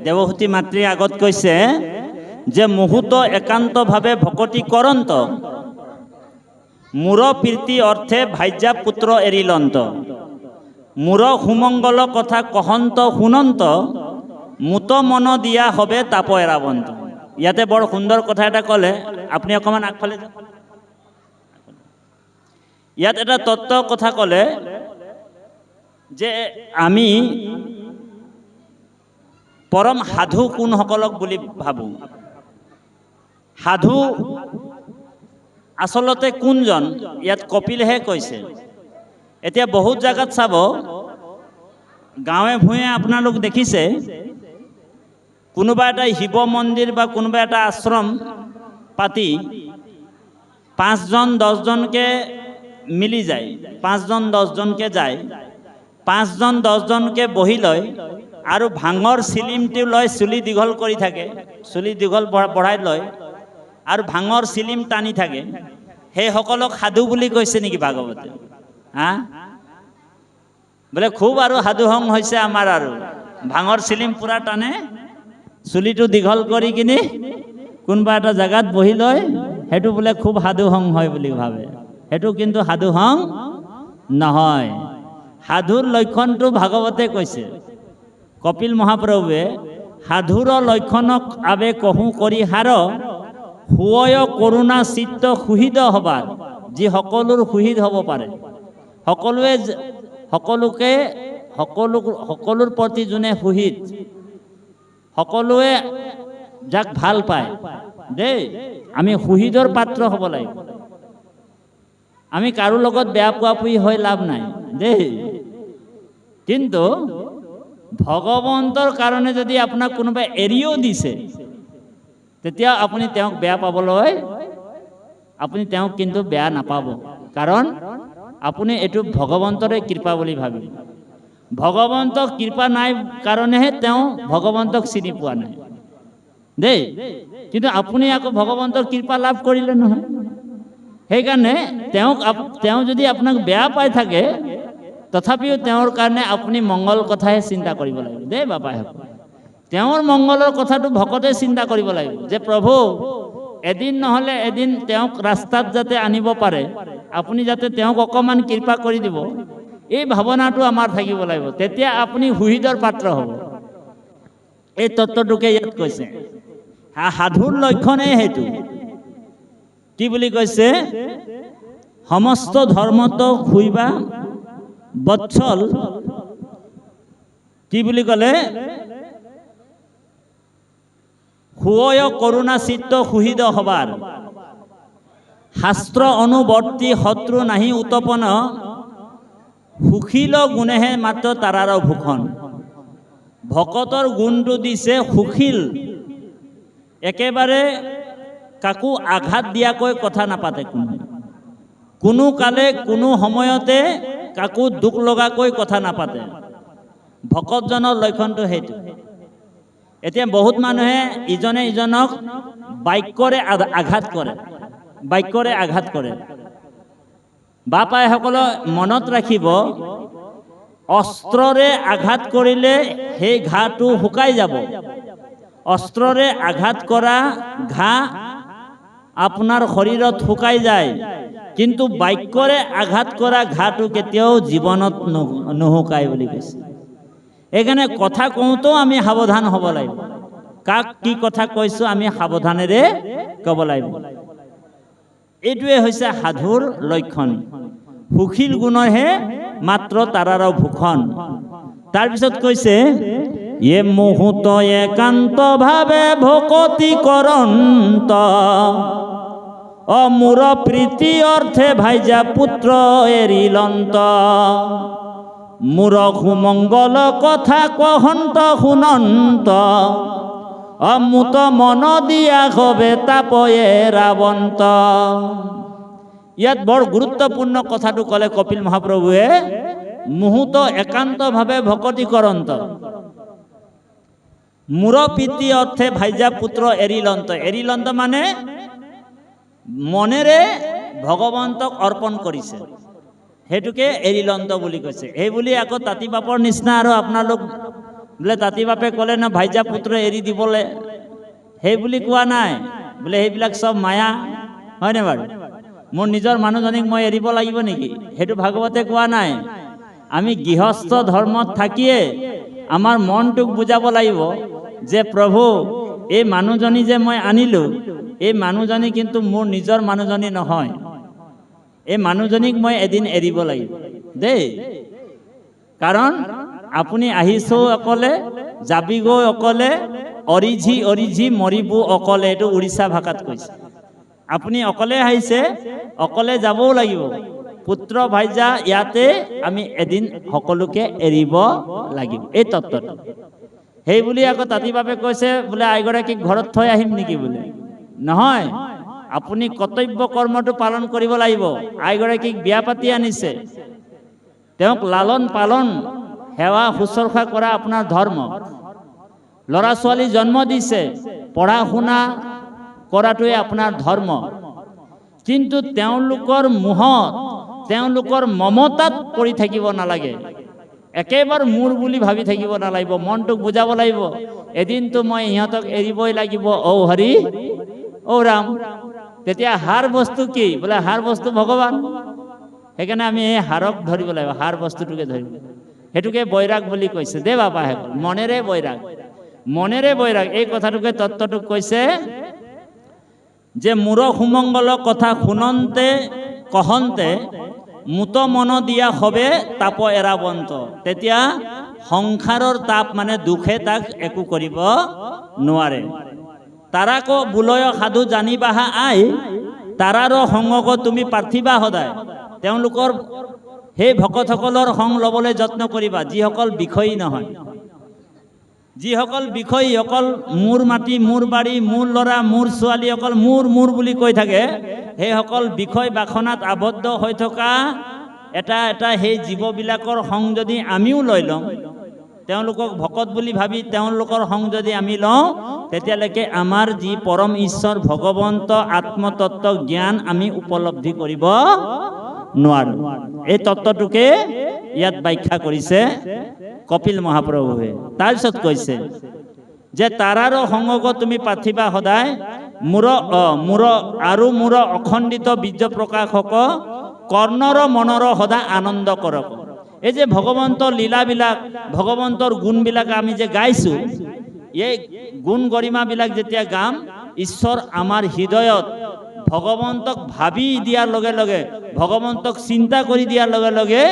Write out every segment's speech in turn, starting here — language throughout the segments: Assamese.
দেৱহূতি মাতৃ আগত কৈছে যে মুহূৰ্ত একান্তভাৱে ভকতি কৰন্ত মূৰ প্ৰীতি অৰ্থে ভাজ্যা পুত্ৰ এৰিলন্ত মূৰ সুমংগল কথা কহন্ত শুনন্ত মুত মন দিয়া হবে তাপ এৰাবন্ত। ইয়াতে বৰ সুন্দৰ কথা এটা ক'লে, আপুনি অকণমান আগফালে যাওক। ইয়াত এটা তত্ত্ব কথা ক'লে যে আমি পৰম সাধু কোনসকলক বুলি ভাবোঁ। সাধু আচলতে কোনজন, ইয়াত কপিলেহে কৈছে। এতিয়া বহুত জেগাত চাব, গাঁৱে ভূঞে আপোনালোক দেখিছে, কোনোবা এটা শিৱ মন্দিৰ বা কোনোবা এটা আশ্ৰম পাতি 5জন 10জনকে মিলি যায়, 5জন 10জনকে যায়, 5জন 10জনকে বহি লয় আৰু ভাঙৰ চিলিমটো লৈ চুলি দীঘল কৰি থাকে, চুলি দীঘল বঢ়াই লয় আৰু ভাঙৰ চিলিম টানি থাকে। সেইসকলক সাধু বুলি কৈছে নেকি ভাগৱতে? হা, বোলে খুব আৰু সাধু সংগ হৈছে আমাৰ, আৰু ভাঙৰ চিলিম পুৰা টানে, চুলিটো দীঘল কৰি কিনি কোনোবা এটা জেগাত বহি লয়, সেইটো বোলে খুব সাধু সংগ হয় বুলি ভাবে। সেইটো কিন্তু সাধু সংগ নহয়। সাধুৰ লক্ষণটো ভাগৱতে কৈছে। কপিল মহাপ্ৰভুৱে সাধুৰ লক্ষণক আবে কহু কৰি হাৰ সুয় কৰুণা চিত্ত সুহিদ হবাৰ, যি সকলোৰ সুহিদ হ'ব পাৰে, সকলোৰ প্ৰতি যোনে সুহিত, সকলোৱে যাক ভাল পায় দেই, আমি সুহিদৰ পাত্ৰ হ'ব লাগিব। আমি কাৰো লগত বেয়া পোৱা পুই হৈ লাভ নাই দেই। কিন্তু ভগৱন্তৰ কাৰণে যদি আপোনাক কোনোবাই এৰিও দিছে, তেতিয়া আপুনি তেওঁক বেয়া পাবলৈ, আপুনি তেওঁক কিন্তু বেয়া নাপাব, কাৰণ আপুনি এইটো ভগৱন্তৰে কৃপা বুলি ভাবিব। ভগৱন্তক কৃপা নাই কাৰণেহে তেওঁ ভগৱন্তক চিনি পোৱা নাই দেই। কিন্তু আপুনি আকৌ ভগৱন্তৰ কৃপা লাভ কৰিলে নহয়। সেইকাৰণে তেওঁ যদি আপোনাক বেয়া পাই থাকে, তথাপিও তেওঁৰ কাৰণে আপুনি মংগল কথাহে চিন্তা কৰিব লাগিব দেই বাপাসকল। তেওঁৰ মংগলৰ কথাটো ভকতে চিন্তা কৰিব লাগিব, যে প্ৰভু এদিন নহ'লে এদিন তেওঁক ৰাস্তাত যাতে আনিব পাৰে, আপুনি যাতে তেওঁক অকণমান কৃপা কৰি দিব, এই ভাৱনাটো আমাৰ থাকিব লাগিব। তেতিয়া আপুনি সুহিদৰ পাত্ৰ হ'ব। এই তত্ত্বটোকে ইয়াত কৈছে। সাধুৰ লক্ষণেই সেইটো। কি বুলি কৈছে? সমস্ত ধৰ্মত খুইবা বৎসল, কি বুলি ক'লে? সুয় করুণা চিত্ত সুহিদ হবার, শাস্ত্র অনুবর্তী শত্রু নাহি উতপন, সুশীল গুণেহে মাত্ৰ তাৰাৰ ভূষণ। ভকতৰ গুণটো দিছে সুশীল, একেবাৰে কাকো আঘাত দিয়াকৈ কথা নাপাতে, কোনো কালে কোনো সময়তে কাকো দুখ লগাকৈ কথা নাপাতে। ভকতজনৰ লক্ষণটো সেইটো। এতিয়া বহুত মানুহে ইজনে ইজনক বাক্যৰে আঘাত কৰে। বাপাইসকলে মনত ৰাখিব, অস্ত্ৰৰে আঘাত কৰিলে সেই ঘাঁটো শুকাই যাব। অস্ত্ৰৰে আঘাত কৰা ঘাঁ আপোনাৰ শৰীৰত শুকাই যায়, কিন্তু বাক্যৰে আঘাত কৰা ঘাঁটো কেতিয়াও জীৱনত নুশুকায় বুলি কৈছে। এইকাৰণে কথা কওঁতেও আমি সাৱধান হ'ব লাগিব। কাক কি কথা কৈছোঁ আমি সাৱধানেৰে ক'ব লাগিব। এইটোৱে হৈছে সাধুৰ লক্ষণ। সুশীল গুণহে মাত্ৰ তাৰাৰ ভূষণ। তাৰপিছত কৈছে, এ মুহূৰ্ত একান্ত ভাৱে ভকতি কৰন্ত, অমূৰ প্ৰীতি অৰ্থে ভাইজা পুত্ৰ এৰিলন্ত, মূৰ সুমংগল কথা কহন্ত শুনন্ত, অমুত মন দিয়া হবে তাপয়ে ৰাৱন্ত। ইয়াত বৰ গুৰুত্বপূৰ্ণ কথাটো ক'লে কপিল মহাপ্ৰভুৱে, মুহূৰ্ত একান্তভাৱে ভকতি কৰন্ত, মূৰ প্ৰীতি অৰ্থে ভাইজা পুত্ৰ এৰিলন্ত। এৰিলন্ত মানে মনেৰে ভগৱন্তক অৰ্পণ কৰিছে, সেইটোকে এৰিলন্ত বুলি কৈছে। এই বুলি আকৌ তাঁতি বাপৰ নিচিনা আৰু আপোনালোক বোলে তাঁতি বাপে ক'লে না ভাইজা পুত্ৰ এৰি দিবলৈ, সেই বুলি কোৱা নাই। বোলে সেইবিলাক চব মায়া, হয়নে বাৰু? মোৰ নিজৰ মানুহজনীক মই এৰিব লাগিব নেকি? সেইটো ভাগৱতে কোৱা নাই। আমি গৃহস্থ ধৰ্মত থাকিয়ে আমাৰ মনটোক বুজাব লাগিব যে প্ৰভু, এই মানুহজনী যে মই আনিলোঁ, এই মানুহজনী কিন্তু মোৰ নিজৰ মানুহজনী নহয়। এই মানুহজনীক মই এদিন এৰিব লাগিব দেই। কাৰণ আপুনি আহিছোঁ অকলে, যাবিগৈ অকলে, অৰিঝি অৰিঝি মৰিব অকলে। এইটো উৰিষ্যা ভাষাত কৈছে। আপুনি অকলে আহিছে, অকলে যাবও লাগিব। পুত্ৰ ভাইজা ইয়াতে আমি এদিন সকলোকে এৰিব লাগিব, এই তত্ত্বটো। সেই বুলি আকৌ তাঁতি বাপে কৈছে বোলে আইগৰাকীক ঘৰত থৈ আহিম নেকি? বোলে নহয়, আপুনি কৰ্তব্য কৰ্মটো পালন কৰিব লাগিব। আইগৰাকীক বিয়া পাতি আনিছে, তেওঁক লালন পালন সেৱা শুশ্ৰূষা কৰা আপোনাৰ ধৰ্ম। ল'ৰা ছোৱালী জন্ম দিছে, পঢ়া শুনা কৰাটোৱে আপোনাৰ ধৰ্ম। কিন্তু তেওঁলোকৰ মোহত, তেওঁলোকৰ মমতাত পৰি থাকিব নালাগে। একেবাৰে মোৰ বুলি ভাবি থাকিব নালাগিব। মনটোক বুজাব লাগিব, এদিনতো মই ইহঁতক এৰিবই লাগিব। ঔ হৰি ঔ ৰাম। তেতিয়া হাৰ বস্তু কি? বোলে হাৰ বস্তু ভগৱান। সেইকাৰণে আমি এই হাৰক ধৰিব লাগিব, হাৰ বস্তুটোকে ধৰিব। সেইটোকে বৈৰাগ বুলি কৈছে দে বাপাহে, মনেৰে বৈৰাগ, মনেৰে বৈৰাগ। এই কথাটোকে তত্ত্বটোক কৈছে যে মূৰ সুমংগল কথা শুনন্তে কহন্তে মুত মন দিয়া হবে তাপ এৰাবন্ত। তেতিয়া সংসাৰৰ তাপ মানে দুখে তাক একো কৰিব নোৱাৰে। তাৰাক বুলয় সাধু জানিবাহা আই, তাৰাৰ সংগ তুমি পাৰ্থিবা সদায়। তেওঁলোকৰ সেই ভকতসকলৰ সং ল'বলৈ যত্ন কৰিবা, যিসকল বিষয়ী নহয়। যিসকল বিষয়ী, অকল মোৰ মাটি, মোৰ বাৰী, মোৰ ল'ৰা, মোৰ ছোৱালী, অকল মোৰ মোৰ বুলি কৈ থাকে, সেইসকল বিষয় বাসনাত আবদ্ধ হৈ থকা এটা এটা সেই জীৱবিলাকৰ সং যদি আমিও লৈ লওঁ, তেওঁলোকক ভকত বুলি ভাবি তেওঁলোকৰ সং যদি আমি লওঁ, তেতিয়ালৈকে আমাৰ যি পৰম ঈশ্বৰ ভগৱন্ত আত্মতত্ত্ব জ্ঞান আমি উপলব্ধি কৰিব নোৱাৰো। এই তত্ত্বটোকে ইয়াত ব্যাখ্যা কৰিছে কপিল মহাপ্ৰভুৱে। তাৰপিছত কৈছে যে তাৰাৰ সংগ তুমি পাৰ্থিবা সদায়, মূৰ আৰু মূৰ অখণ্ডিত বীৰ্য প্ৰকাশক, কৰ্ণৰ মনৰ সদা আনন্দ কৰক। এই যে ভগৱন্তৰ লীলাবিলাক, ভগৱন্তৰ গুণবিলাক আমি যে গাইছোঁ, এই গুণ গৰিমাবিলাক যেতিয়া গাম, ঈশ্বৰ আমাৰ হৃদয়ত ভগৱন্তক ভাবি দিয়াৰ লগে লগে, ভগৱন্তক চিন্তা কৰি দিয়াৰ লগে লগে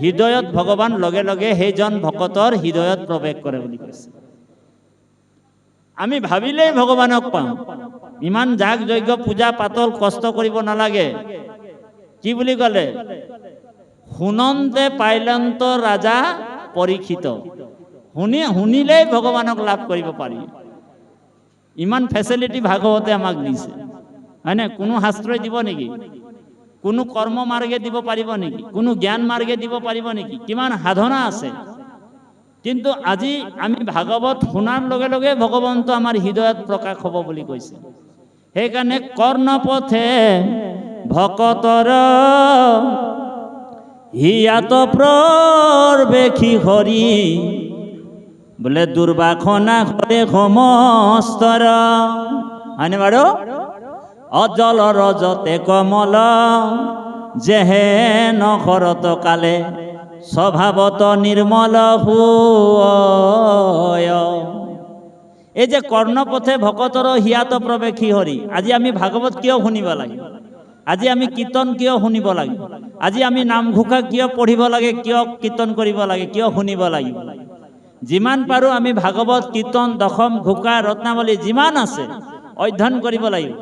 হৃদয়ত ভগৱান লগে লগে সেইজন ভকতৰ হৃদয়ত প্ৰৱেশ কৰে বুলি কৈছে। আমি ভাবিলেই ভগৱানক পাওঁ। ইমান যাগ যজ্ঞ পূজা পাতল কষ্ট কৰিব নালাগে। কি বুলি ক'লে? শুনন্তে পাইলন্ত ৰাজা পৰীক্ষিত। শুনিলেই ভগৱানক লাভ কৰিব পাৰি। ইমান ফেচিলিটি ভাগৱতে আমাক দিছে, হয়নে? কোনো শাস্ত্ৰই দিব নেকি? কোনো কৰ্ম মাৰ্গে দিব পাৰিব নেকি? কোনো জ্ঞান মাৰ্গে দিব পাৰিব নেকি? কিমান সাধনা আছে। কিন্তু আজি আমি ভাগৱত শুনাৰ লগে লগে ভগৱন্ত আমাৰ হৃদয়ত প্ৰকাশ হ'ব বুলি কৈছে। সেইকাৰণে কৰ্ণপথে ভকতৰ হিয়াত প্ৰৱেশী হৰি, বোলে দুৰ্বাসনা কৰে সমস্তৰ, হয়নে বাৰু? অজল ৰজতে কমল, যেহে নখৰত কালে, স্বভাৱত নিৰ্মল হয়। এই যে কৰ্ণপথে ভকতৰ হিয়াত প্ৰৱেশী হৰি, আজি আমি ভাগৱত কিয় শুনিব লাগে? আজি আমি কীৰ্তন কিয় শুনিব লাগে? আজি আমি নামঘোষা কিয় পঢ়িব লাগে? কিয় কীৰ্তন কৰিব লাগে? কিয় শুনিব লাগিব? যিমান পাৰোঁ আমি ভাগৱত, কীৰ্তন, দশম, ঘোষা, ৰত্নাৱলী যিমান আছে অধ্যয়ন কৰিব লাগিব।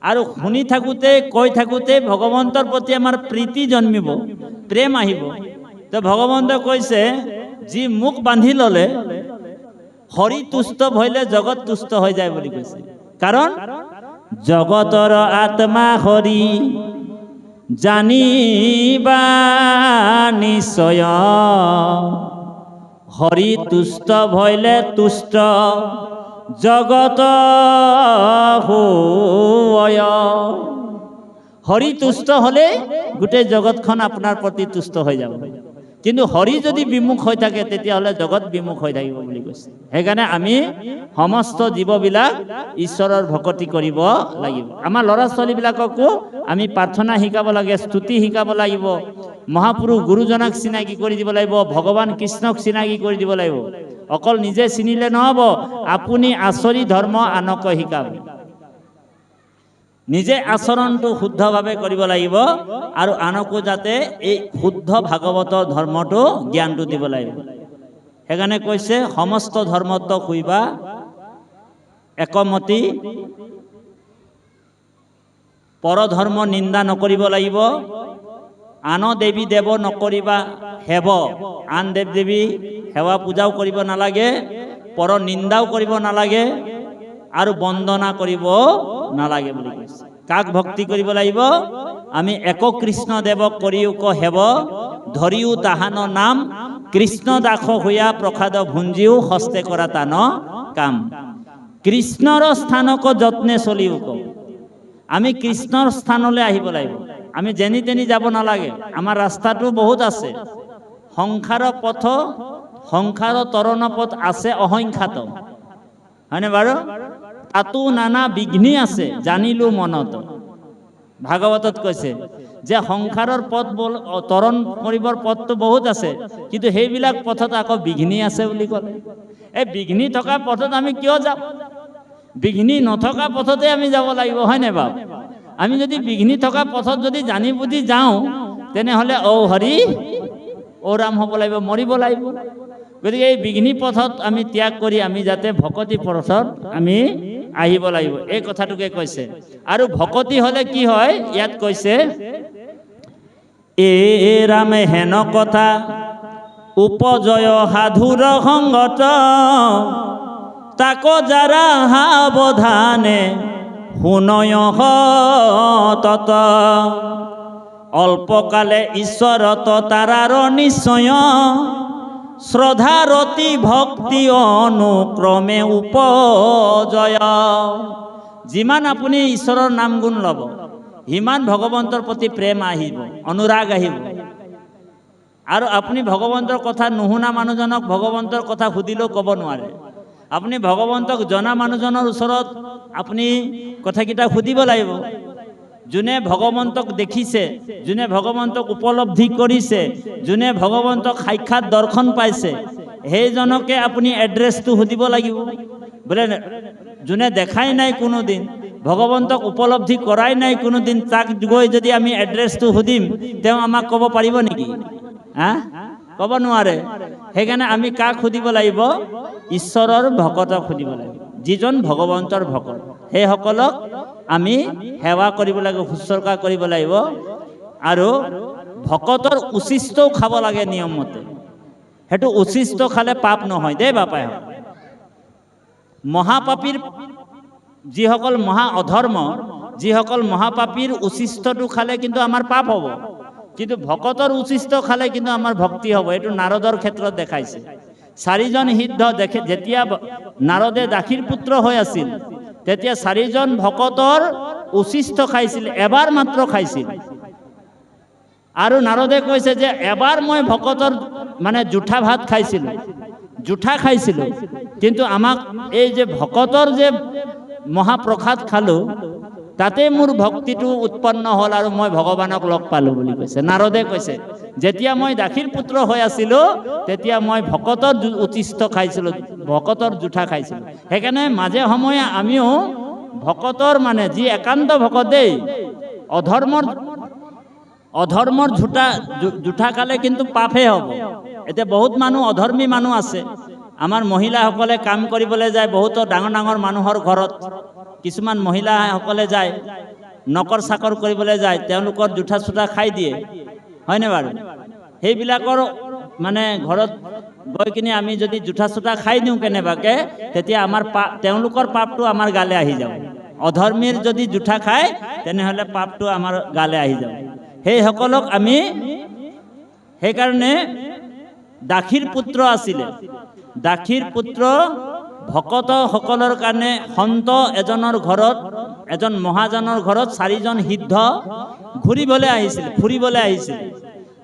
আৰু শুনি থাকোঁতে, কৈ থাকোঁতে ভগৱন্তৰ প্ৰতি আমাৰ প্ৰীতি জন্মিব, প্ৰেম আহিব। তো ভগৱন্তই কৈছে, যি মুখ বান্ধি ল'লে হৰি তুষ্ট হইলে জগত তুষ্ট হৈ যায় বুলি কৈছে। কাৰণ জগতৰ আত্মা হৰি জানিবা নিশ্চয়, হৰি তুষ্ট হইলে তুষ্ট জগত হয়। হৰি তুষ্ট হলে গোটেই জগতখন আপোনাৰ প্ৰতি তুষ্ট হৈ যাব। কিন্তু হৰি যদি বিমুখ হৈ থাকে তেতিয়াহ'লে জগত বিমুখ হৈ থাকিব বুলি কৈছে। সেইকাৰণে আমি সমস্ত জীৱবিলাক ঈশ্বৰৰ ভকতি কৰিব লাগিব। আমাৰ ল'ৰা ছোৱালীবিলাককো আমি প্ৰাৰ্থনা শিকাব লাগে, স্তুতি শিকাব লাগিব, মহাপুৰুষ গুৰুজনাক চিনাকি কৰি দিব লাগিব, ভগৱান কৃষ্ণক চিনাকি কৰি দিব লাগিব। অকল নিজে চিনিলে নহ'ব, আপুনি আচৰি ধৰ্ম আনকো শিকাব। নিজে আচৰণটো শুদ্ধভাৱে কৰিব লাগিব আৰু আনকো যাতে এই শুদ্ধ ভাগৱতৰ ধৰ্মটো জ্ঞানটো দিব লাগিব। সেইকাৰণে কৈছে সমস্ত ধৰ্মত শুইবা একমতি, পৰধৰ্ম নিন্দা নকৰিব লাগিব, আন দেৱী দেৱ নকৰিবা হেব, আন দেৱ দেৱী সেৱা পূজাও কৰিব নালাগে, পৰ নিন্দাও কৰিব নালাগে আৰু বন্দনা কৰিব নালাগে বুলি কৈছে। কাক ভক্তি কৰিব লাগিব? আমি এক কৃষ্ণ দেৱক কৰিও ক হেব, ধৰিও তাহান নাম, কৃষ্ণ দাস হৈয়া প্ৰসাদ ভুঞ্জিও হস্তে কৰা তান কাম। কৃষ্ণৰ স্থানক যত্নে চলিও ক, আমি কৃষ্ণৰ স্থানলৈ আহিব লাগিব। আমি যেনি তেনি যাব নালাগে। আমাৰ ৰাস্তাটো বহুত আছে, সংসাৰ পথ, সংসাৰ তৰণ পথ আছে অসংখ্যাত, হয়নে বাৰু? তাতো নানা বিঘ্নি আছে জানিলো মনত। ভাগৱতত কৈছে যে সংসাৰৰ পথ তৰণ কৰিবৰ পথটো বহুত আছে, কিন্তু সেইবিলাক পথত আকৌ বিঘ্নি আছে বুলি ক'লে। এই বিঘ্নি থকা পথত আমি কিয় যাম? বিঘ্নি নথকা পথতে আমি যাব লাগিব, হয় নাই বাৰু? আমি যদি বিঘ্নি থকা পথত যদি জানি বুজি যাওঁ, তেনেহ'লে ঔ হৰি ঔ ৰাম হ'ব লাগিব, মৰিব লাগিব। গতিকে এই বিঘ্নি পথত আমি ত্যাগ কৰি আমি যাতে ভকতি পথত আমি আহিব লাগিব, এই কথাটোকে কৈছে। আৰু ভকতি হ'লে কি হয় ইয়াত কৈছে, এ ৰামে হেন কথা উপজয় সাধুৰ সংগত, তাক যাৰা সাবধানে শুনয় তত, অল্পকালে ঈশ্বৰত তাৰাৰ নিশ্চয়, শ্ৰদ্ধাৰতি ভক্তি অনুক্ৰমে উপজয়। যিমান আপুনি ঈশ্বৰৰ নাম গুণ ল'ব, সিমান ভগৱন্তৰ প্ৰতি প্ৰেম আহিব, অনুৰাগ আহিব। আৰু আপুনি ভগৱন্তৰ কথা নুশুনা মানুহজনক ভগৱন্তৰ কথা সুধিলেও ক'ব নোৱাৰে। আপুনি ভগৱন্তক জনা মানুহজনৰ ওচৰত আপুনি কথাকেইটা সুধিব লাগিব। যোনে ভগৱন্তক দেখিছে, যোনে ভগৱন্তক উপলব্ধি কৰিছে, যোনে ভগৱন্তক সাক্ষাৎ দৰ্শন পাইছে, সেইজনকে আপুনি এড্ৰেছটো সুধিব লাগিব। বোলে যোনে দেখাই নাই কোনোদিন, ভগৱন্তক উপলব্ধি কৰাই নাই কোনোদিন, তাক গৈ যদি আমি এড্ৰেছটো সুধিম, তেওঁ আমাক ক'ব পাৰিব নেকি? ক'ব নোৱাৰে। সেইকাৰণে আমি কাক সুধিব লাগিব? ঈশ্বৰৰ ভকতক সুধিব লাগিব, যিজন ভগৱন্তৰ ভকত। সেইসকলক আমি সেৱা কৰিব লাগিব, শুশ্ৰূষা কৰিব লাগিব। আৰু ভকতৰ উচিষ্টও খাব লাগে নিয়মমতে। সেইটো উচিষ্ট খালে পাপ নহয় দেই বাপাই। মহাপাপীৰ যিসকল মহা অধৰ্ম, যিসকল মহাপাপীৰ উচিষ্টটো খালে কিন্তু আমাৰ পাপ হ'ব, কিন্তু ভকতৰ উচিষ্ট খালে কিন্তু আমাৰ ভক্তি হ'ব। এইটো নাৰদৰ ক্ষেত্ৰত দেখাইছে। 4জন সিদ্ধ দেখে, যেতিয়া নাৰদে দাসীৰ পুত্ৰ হৈ আছিল, তেতিয়া 4জন ভকতৰ উচিষ্ট খাইছিল, এবাৰ মাত্ৰ খাইছিল। আৰু নাৰদে কৈছে যে এবাৰ মই ভকতৰ মানে জুঠা ভাত খাইছিলোঁ, জুঠা খাইছিলোঁ, কিন্তু আমাক এই যে ভকতৰ যে মহাপ্ৰসাদ খালোঁ, তাতে মোৰ ভক্তিটো উৎপন্ন হ'ল আৰু মই ভগৱানক লগ পালোঁ বুলি কৈছে। নাৰদে কৈছে যেতিয়া মই দাসীৰ পুত্ৰ হৈ আছিলোঁ, তেতিয়া মই ভকতৰ উচিষ্ট খাইছিলোঁ, ভকতৰ জুঠা খাইছিলোঁ। সেইকাৰণে মাজে সময়ে আমিও ভকতৰ মানে যি একান্ত ভকত দেই, অধৰ্মৰ জুঠা খালে কিন্তু পাপহে হ'ব। এতিয়া বহুত মানুহ অধৰ্মী মানুহ আছে। আমাৰ মহিলাসকলে কাম কৰিবলৈ যায় বহুতো ডাঙৰ ডাঙৰ মানুহৰ ঘৰত, কিছুমান মহিলাসকলে যায় নকৰ চাকৰ কৰিবলৈ যায়, তেওঁলোকৰ জুঠা চুঠা খাই দিয়ে, হয়নে বাৰু? সেইবিলাকৰ মানে ঘৰত গৈ কিনে আমি যদি জুঠা চুঠা খাই দিওঁ কেনেবাকে, তেতিয়া আমাৰ তেওঁলোকৰ পাপটো আমাৰ গালে আহি যাব। অধৰ্মীৰ যদি জুঠা খায় তেনেহ'লে পাপটো আমাৰ গালে আহি যাব। সেইসকলক আমি, সেইকাৰণে দাসীৰ পুত্ৰ আছিলে, দাসীৰ পুত্ৰ ভকতসকলৰ কাৰণে সন্ত এজনৰ ঘৰত, এজন মহাজনৰ ঘৰত 4জন সিদ্ধ ঘূৰিবলৈ আহিছিল, ফুৰিবলৈ আহিছিল।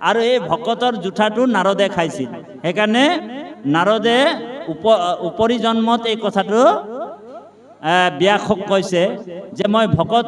আৰু এই ভকতৰ জুঠাটো নাৰদে খাইছিল। সেইকাৰণে নাৰদে উপৰি জন্মত এই কথাটো ব্যাসক কৈছে যে মই ভকত